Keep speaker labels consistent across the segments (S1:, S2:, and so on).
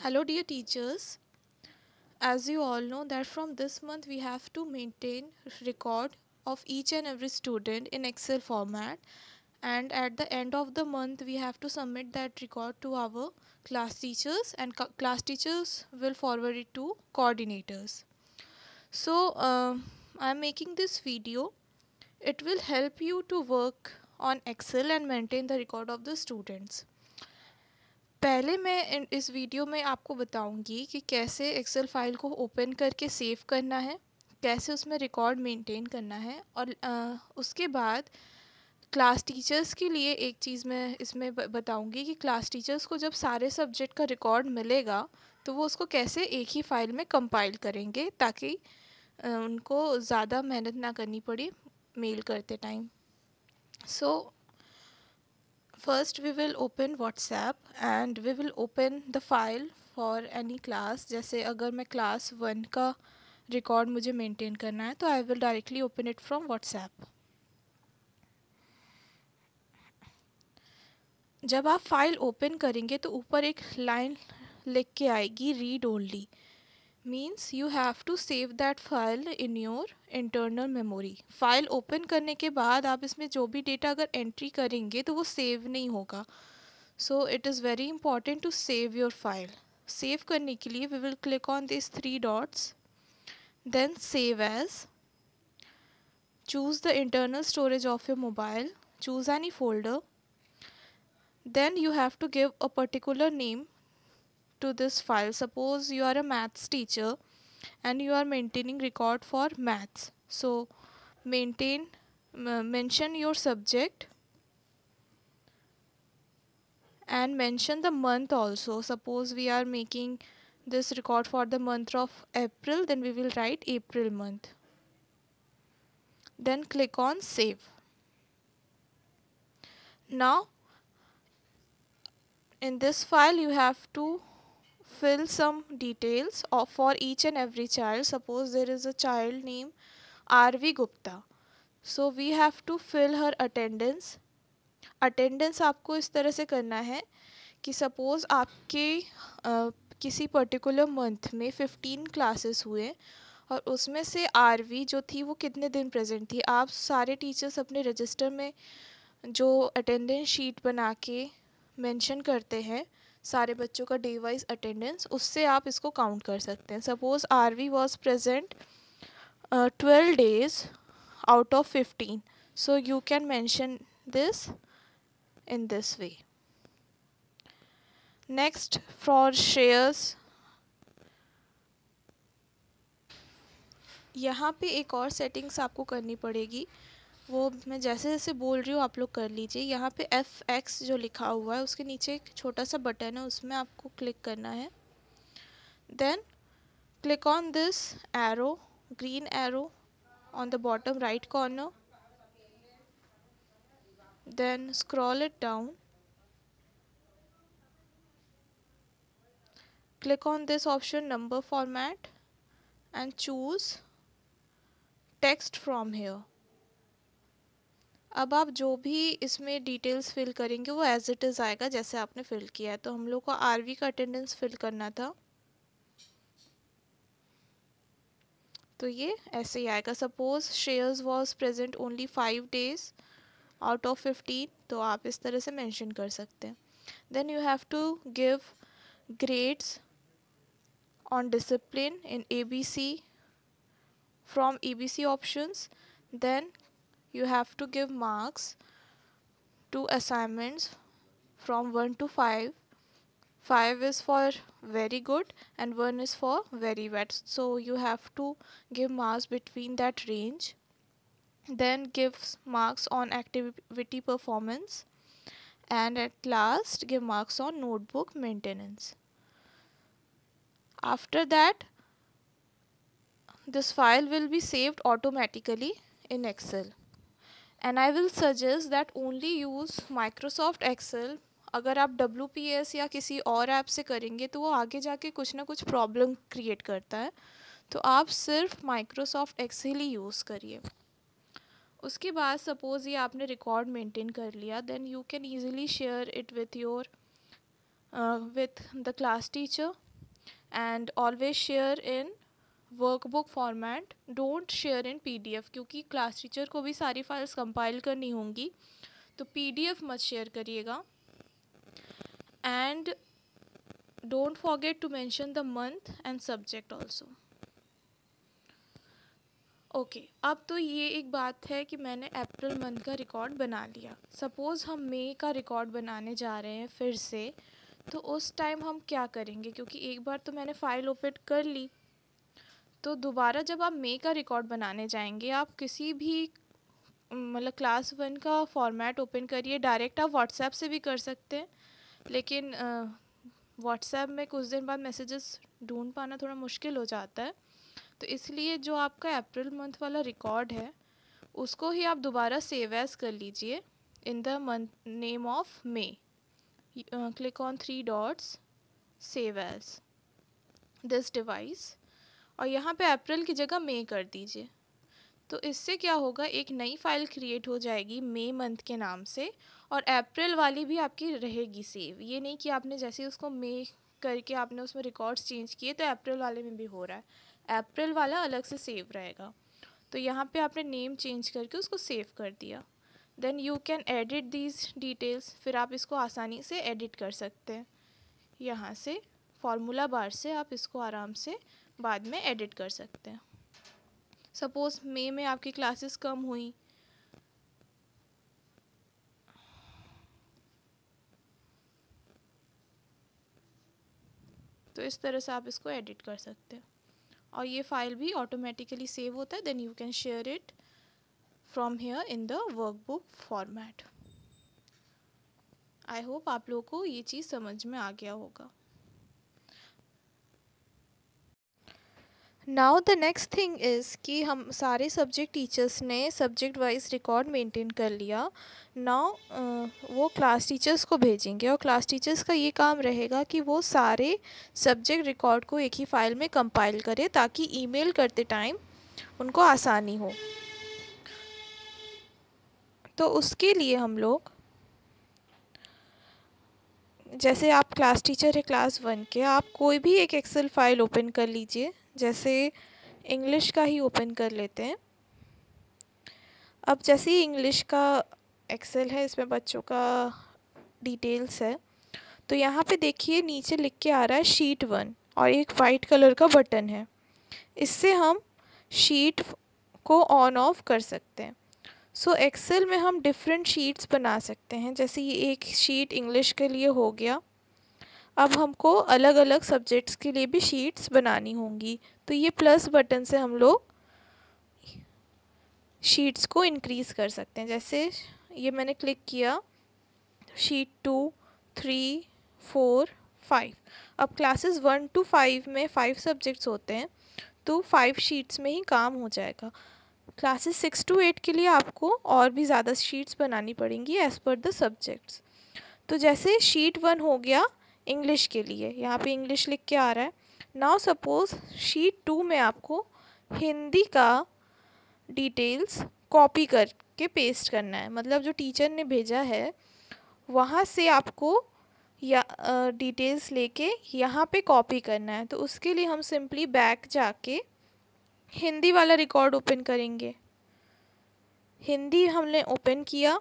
S1: Hello dear teachers, as you all know that from this month we have to maintain record of each and every student in Excel format, and at the end of the month we have to submit that record to our class teachers, and class teachers will forward it to coordinators. So I am making this video. It will help you to work on Excel and maintain the record of the students. पहले मैं इस video में आपको बताऊंगी कि कैसे Excel file को open करके सेव करना है, कैसे उसमें रिकॉर्ड मेंटेन करना है, और उसके बाद क्लास टीचर्स के लिए एक चीज़ मैं इसमें बताऊंगी कि क्लास टीचर्स को जब सारे सब्जेक्ट का रिकॉर्ड मिलेगा तो वो उसको कैसे एक ही फाइल में कंपाइल करेंगे ताकि उनको ज़्यादा मेहनत ना करनी पड़े मेल करते time. So first we will open WhatsApp and we will open the file for any class. जैसे अगर मैं क्लास 1 का रिकॉर्ड मुझे मेंटेन करना है तो I will directly open it from WhatsApp. जब आप फाइल ओपन करेंगे तो ऊपर एक लाइन लिख के आएगी read only. Means you have to save that file in your internal memory. File open करने के बाद आप इसमें जो भी डेटा अगर एंट्री करेंगे तो वो सेव नहीं होगा. So it is very important to save your file. Save करने के लिए we will click on this 3 dots, then save as, choose the internal storage of your mobile, choose any folder. Then you have to give a particular name to this file. Suppose you are a maths teacher and you are maintaining record for maths. So mention your subject and mention the month also. Suppose we are making this record for the month of April, then we will write April month. Then click on save. Now in this file you have to fill some details for each and every child. Suppose there is a child named RV Gupta. So we have to fill her attendance. Attendance आपको इस तरह से करना है कि suppose आपके किसी particular month में 15 क्लासेस हुए और उसमें से आरवी जो थी वो कितने दिन प्रेजेंट थी. आप सारे टीचर्स अपने रजिस्टर में जो अटेंडेंस शीट बना के मेंशन करते हैं सारे बच्चों का डे वाइज अटेंडेंस, उससे आप इसको काउंट कर सकते हैं. Suppose RV was present 12 days out of 15. So you can mention this in this way. Next, for shares, यहाँ पे एक और सेटिंग्स आपको करनी पड़ेगी. वो मैं जैसे जैसे बोल रही हूँ आप लोग कर लीजिए. यहाँ पे FX जो लिखा हुआ है उसके नीचे एक छोटा सा बटन है, उसमें आपको क्लिक करना है. Then click on this arrow, green arrow on the bottom right corner. Then scroll it down. Click on this option number format and choose text from here. अब आप जो भी इसमें डिटेल्स फिल करेंगे वो एज इट इज़ आएगा जैसे आपने फिल किया है. तो हम लोग को आरवी का अटेंडेंस फिल करना था तो ये ऐसे ही आएगा. Suppose shares was present only 5 days out of 15, तो आप इस तरह से मेंशन कर सकते हैं. Then you have to give grades on discipline in ABC from ABC options. Then you have to give marks to assignments from 1 to 5. 5 is for very good and 1 is for very bad. So you have to give marks between that range. Then give marks on activity performance. And at last give marks on notebook maintenance. After that, this file will be saved automatically in Excel. And I will suggest that only use Microsoft Excel. अगर आप WPS या किसी और app से करेंगे तो वो आगे जाके कुछ ना कुछ प्रॉब्लम क्रिएट करता है, तो आप सिर्फ Microsoft Excel ही यूज़ करिए. उसके बाद सपोज़ ये आपने रिकॉर्ड मेंटेन कर लिया, then you can easily share it with your with the class teacher. And always share in workbook format, don't share in PDF, क्योंकि क्लास टीचर को भी सारी फाइल्स कंपाइल करनी होंगी, तो PDF मत शेयर करिएगा। And don't forget to mention the month and subject also. Okay, अब तो ये एक बात है कि मैंने अप्रैल मंथ का रिकॉर्ड बना लिया। सपोज़ हम मई का रिकॉर्ड बनाने जा रहे हैं फिर से, तो उस टाइम हम क्या करेंगे, क्योंकि एक बार तो मैंने फ़ाइल ओपन कर ली, तो दोबारा जब आप मई का रिकॉर्ड बनाने जाएंगे, आप किसी भी मतलब क्लास 1 का फॉर्मेट ओपन करिए। डायरेक्ट आप व्हाट्सएप से भी कर सकते हैं, लेकिन व्हाट्सएप में कुछ दिन बाद मैसेजेस ढूंढ पाना थोड़ा मुश्किल हो जाता है, तो इसलिए जो आपका अप्रैल मंथ वाला रिकॉर्ड है उसको ही आप दोबारा सेव एज कर लीजिए in the month name of May. Click on 3 dots, save as this device, और यहाँ पे अप्रैल की जगह मे कर दीजिए। तो इससे क्या होगा, एक नई फाइल क्रिएट हो जाएगी मई मंथ के नाम से, और अप्रैल वाली भी आपकी रहेगी सेव। ये नहीं कि आपने जैसे उसको मई करके आपने उसमें रिकॉर्ड्स चेंज किए तो अप्रैल वाले में भी हो रहा है, अप्रैल वाला अलग से सेव रहेगा। तो यहाँ पे आपने नेम चेंज करके उसको सेव कर दिया। Then you can edit these details, फिर आप इसको आसानी से एडिट कर सकते हैं। यहाँ से फार्मूला बार से आप इसको आराम से बाद में एडिट कर सकते हैं। सपोज़ मई में आपकी क्लासेस कम हुई, तो इस तरह से आप इसको एडिट कर सकते हैं, और ये फाइल भी ऑटोमेटिकली सेव होता है। Then you can share it from here in the workbook format. I hope आप लोगों को ये चीज़ समझ में आ गया होगा। Now the next thing is कि हम सारे सब्जेक्ट टीचर्स ने सब्जेक्ट वाइज रिकॉर्ड मेंटेन कर लिया। नाउ वो क्लास टीचर्स को भेजेंगे, और क्लास टीचर्स का ये काम रहेगा कि वो सारे सब्जेक्ट रिकॉर्ड को एक ही फाइल में कंपाइल करें, ताकि ईमेल करते टाइम उनको आसानी हो। तो उसके लिए हम लोग, जैसे आप क्लास टीचर है क्लास 1 के, आप कोई भी एक एक्सेल फाइल ओपन कर लीजिए। जैसे इंग्लिश का ही ओपन कर लेते हैं। अब जैसे ही इंग्लिश का एक्सेल है, इसमें बच्चों का डिटेल्स है, तो यहाँ पे देखिए नीचे लिख के आ रहा है शीट 1, और एक वाइट कलर का बटन है। इससे हम शीट को ऑन ऑफ कर सकते हैं। सो एक्सेल में हम डिफरेंट शीट्स बना सकते हैं। जैसे ये एक शीट इंग्लिश के लिए हो गया, अब हमको अलग अलग सब्जेक्ट्स के लिए भी शीट्स बनानी होंगी, तो ये प्लस बटन से हम लोग शीट्स को इंक्रीज़ कर सकते हैं। जैसे ये मैंने क्लिक किया, शीट 2, 3, 4, 5। अब क्लासेस 1 to 5 में 5 सब्जेक्ट्स होते हैं, तो 5 शीट्स में ही काम हो जाएगा। क्लासेस 6 to 8 के लिए आपको और भी ज़्यादा शीट्स बनानी पड़ेंगी एज़ पर द सब्जेक्ट्स। तो जैसे शीट 1 हो गया इंग्लिश के लिए, यहाँ पे इंग्लिश लिख के आ रहा है। नाउ सपोज़ शीट 2 में आपको हिंदी का डिटेल्स कॉपी करके पेस्ट करना है, मतलब जो टीचर ने भेजा है वहाँ से आपको या डिटेल्स लेके यहाँ पे कॉपी करना है। तो उसके लिए हम सिंपली बैक जाके हिंदी वाला रिकॉर्ड ओपन करेंगे। हिंदी हमने ओपन किया,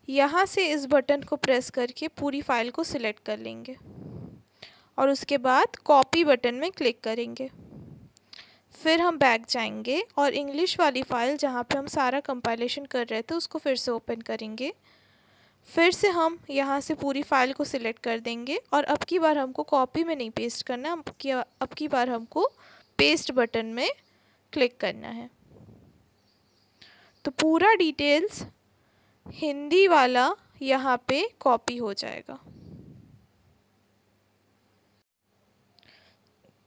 S1: यहाँ से इस बटन को प्रेस करके पूरी फाइल को सिलेक्ट कर लेंगे, और उसके बाद कॉपी बटन में क्लिक करेंगे। फिर हम बैक जाएंगे और इंग्लिश वाली फ़ाइल जहाँ पे हम सारा कंपाइलेशन कर रहे थे उसको फिर से ओपन करेंगे। फिर से हम यहाँ से पूरी फ़ाइल को सिलेक्ट कर देंगे, और अब की बार हमको कॉपी में नहीं पेस्ट करना, अब की बार हमको पेस्ट बटन में क्लिक करना है। तो पूरा डिटेल्स हिंदी वाला यहाँ पे कॉपी हो जाएगा।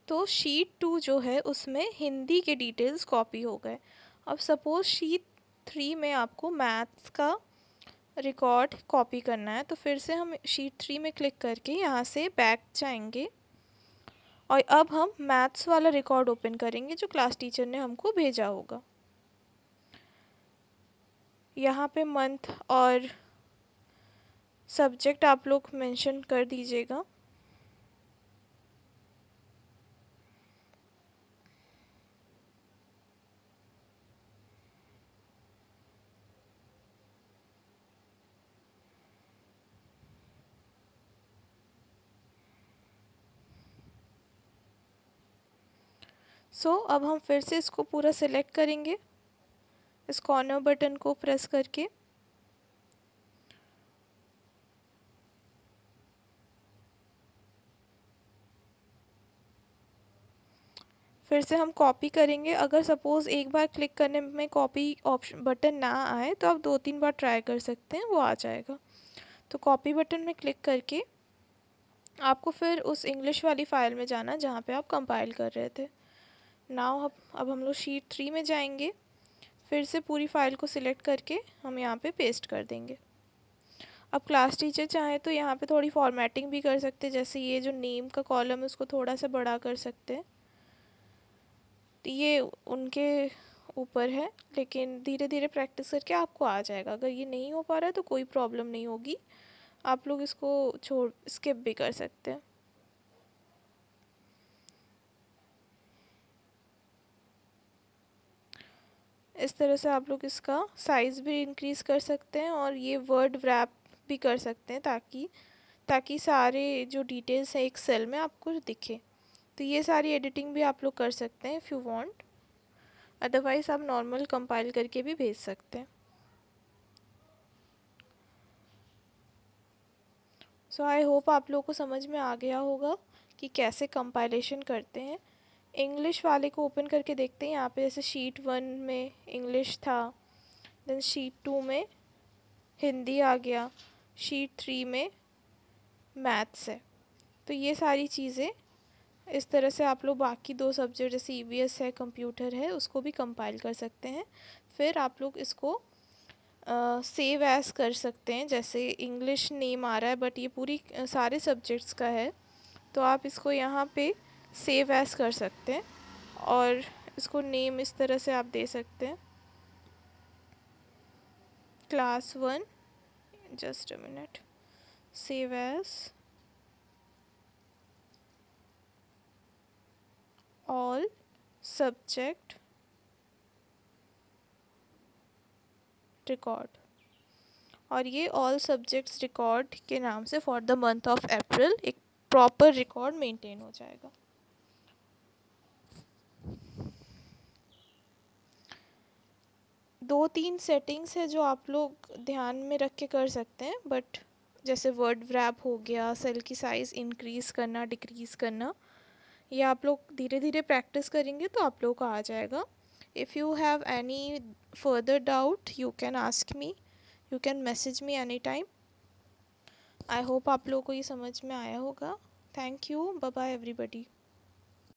S1: तो शीट 2 जो है उसमें हिंदी के डिटेल्स कॉपी हो गए। अब सपोज़ शीट 3 में आपको मैथ्स का रिकॉर्ड कॉपी करना है, तो फिर से हम शीट 3 में क्लिक करके यहाँ से बैक जाएंगे, और अब हम मैथ्स वाला रिकॉर्ड ओपन करेंगे जो क्लास टीचर ने हमको भेजा होगा। यहाँ पे मंथ और सब्जेक्ट आप लोग मेंशन कर दीजिएगा। अब हम फिर से इसको पूरा सिलेक्ट करेंगे, इस कॉर्नर बटन को प्रेस करके। फिर से हम कॉपी करेंगे। अगर सपोज़ एक बार क्लिक करने में कॉपी ऑप्शन बटन ना आए तो आप 2-3 बार ट्राई कर सकते हैं, वो आ जाएगा। तो कॉपी बटन में क्लिक करके आपको फिर उस इंग्लिश वाली फ़ाइल में जाना जहाँ पे आप कंपाइल कर रहे थे। नाउ अब हम लोग शीट 3 में जाएंगे। फिर से पूरी फ़ाइल को सिलेक्ट करके हम यहाँ पे पेस्ट कर देंगे। अब क्लास टीचर चाहे तो यहाँ पे थोड़ी फॉर्मेटिंग भी कर सकते हैं, जैसे ये जो नेम का कॉलम है उसको थोड़ा सा बड़ा कर सकते हैं। तो ये उनके ऊपर है, लेकिन धीरे धीरे प्रैक्टिस करके आपको आ जाएगा। अगर ये नहीं हो पा रहा है तो कोई प्रॉब्लम नहीं होगी, आप लोग इसको स्किप भी कर सकते हैं। इस तरह से आप लोग इसका साइज़ भी इंक्रीज़ कर सकते हैं और ये वर्ड रैप भी कर सकते हैं ताकि सारे जो डिटेल्स हैं एक सेल में आपको दिखे। तो ये सारी एडिटिंग भी आप लोग कर सकते हैं इफ़ यू वांट, अदरवाइज़ आप नॉर्मल कंपाइल करके भी भेज सकते हैं। सो आई होप आप लोगों को समझ में आ गया होगा कि कैसे कंपाइलेशन करते हैं। इंग्लिश वाले को ओपन करके देखते हैं। यहाँ पे जैसे शीट 1 में इंग्लिश था, देन शीट 2 में हिंदी आ गया, शीट 3 में मैथ्स है। तो ये सारी चीज़ें इस तरह से आप लोग बाकी 2 सब्जेक्ट जैसे ईवीएस है, कंप्यूटर है, उसको भी कंपाइल कर सकते हैं। फिर आप लोग इसको सेव एज कर सकते हैं। जैसे इंग्लिश नेम आ रहा है बट ये पूरी सारे सब्जेक्ट्स का है, तो आप इसको यहाँ पे सेव एज कर सकते हैं और इसको नेम इस तरह से आप दे सकते हैं, class 1, just a minute, save as all subject record. और ये ऑल सब्जेक्ट्स रिकॉर्ड के नाम से for the month of April एक प्रॉपर रिकॉर्ड मेंटेन हो जाएगा। दो तीन सेटिंग्स है जो आप लोग ध्यान में रख के कर सकते हैं, बट जैसे वर्ड रैप हो गया, सेल की साइज़ इंक्रीज़ करना डिक्रीज़ करना, ये आप लोग धीरे धीरे प्रैक्टिस करेंगे तो आप लोग को आ जाएगा। If you have any further doubt you can ask me, you can message me any time. I hope आप लोगों को ये समझ में आया होगा। Thank you, bye bye everybody.